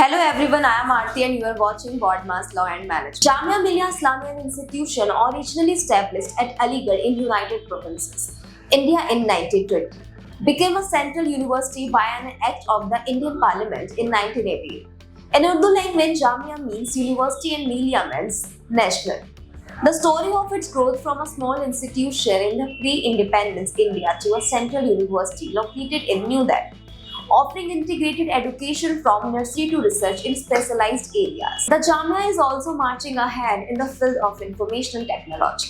Hello everyone, I am Aarti and you are watching Boardmass Law and Management. Jamia Millia Islamia Institution originally established at Aligarh in United Provinces, India in 1920, became a central university by an act of the Indian Parliament in 1988. In Urdu language, Jamia means university and Millia means national. The story of its growth from a small institution in the pre-independence India to a central university located in New Delhi, offering integrated education from nursery to research in specialized areas. The Jamia is also marching ahead in the field of information technology.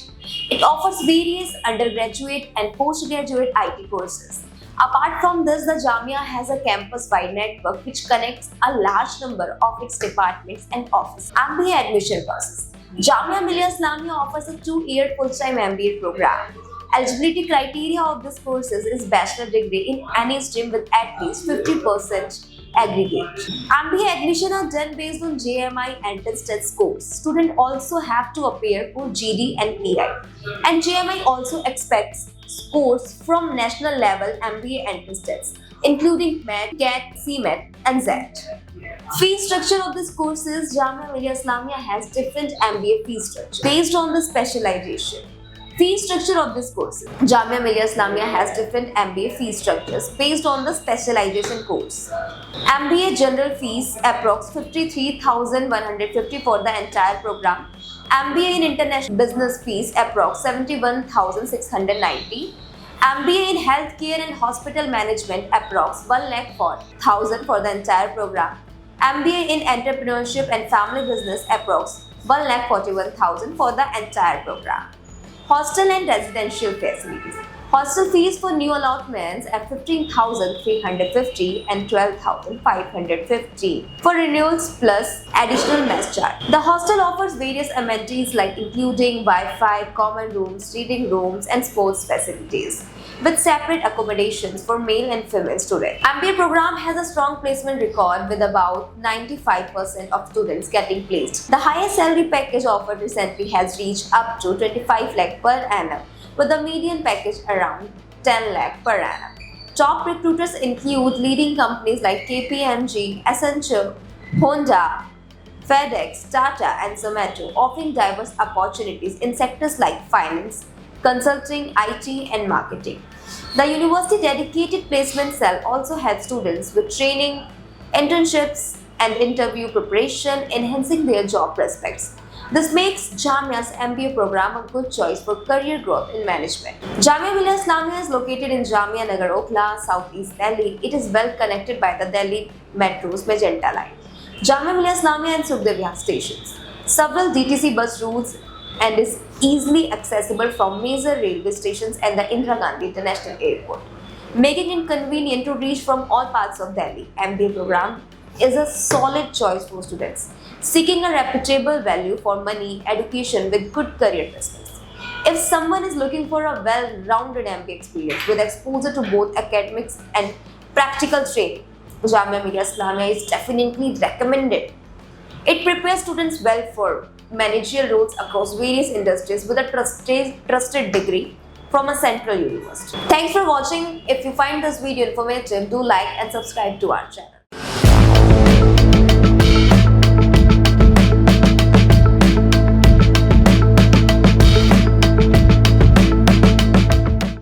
It offers various undergraduate and postgraduate IT courses. Apart from this, the Jamia has a campus-wide network which connects a large number of its departments and offices. MBA admission process. Jamia Millia Islamia offers a 2-year full-time MBA program. Eligibility criteria of this courses is bachelor degree in any stream with at least 50% aggregate. MBA admission are done based on JMI entrance test scores. Students also have to appear for GD and PI. And JMI also expects scores from national level MBA entrance tests, including MET, CAT, CMET, and ZET. Fee structure of this course is Jamia Millia Islamia has different MBA fee structure based on the specialization. Fee structure of this course. Jamia Millia Islamia has different MBA fee structures based on the specialization course. MBA general fees approx 53,150 for the entire program. MBA in international business fees approx 71,690. MBA in healthcare and hospital management approx 1,04,000 for the entire program. MBA in entrepreneurship and family business approx 1,41,000 for the entire program. Hostel and residential facilities. Hostel fees for new allotments at 15,350 and 12,550 for renewals plus additional mess charge. The hostel offers various amenities like including Wi-Fi, common rooms, reading rooms, and sports facilities, with separate accommodations for male and female students. MBA program has a strong placement record with about 95% of students getting placed. The highest salary package offered recently has reached up to 25 lakh per annum, with the median package around 10 lakh per annum. Top recruiters include leading companies like KPMG, Accenture, Honda, FedEx, Tata, and Zomato, offering diverse opportunities in sectors like finance, consulting, IT, and marketing. The university dedicated placement cell also helps students with training, internships, and interview preparation, enhancing their job prospects. This makes Jamia's MBA program a good choice for career growth in management. Jamia Millia Islamia is located in Jamia Nagar Okhla, Southeast Delhi. It is well connected by the Delhi Metro's Magenta line, Jamia Millia Islamia and Sukhdev Vihat stations, several DTC bus routes, and is easily accessible from major railway stations and the Indira Gandhi International Airport, making it convenient to reach from all parts of Delhi. MBA program is a solid choice for students seeking a reputable value for money education with good career prospects. If someone is looking for a well-rounded MBA experience with exposure to both academics and practical training, Jamia Millia Islamia is definitely recommended. It prepares students well for managerial roles across various industries with a trusted degree from a central university. Thanks for watching. If you find this video informative, do like and subscribe to our channel.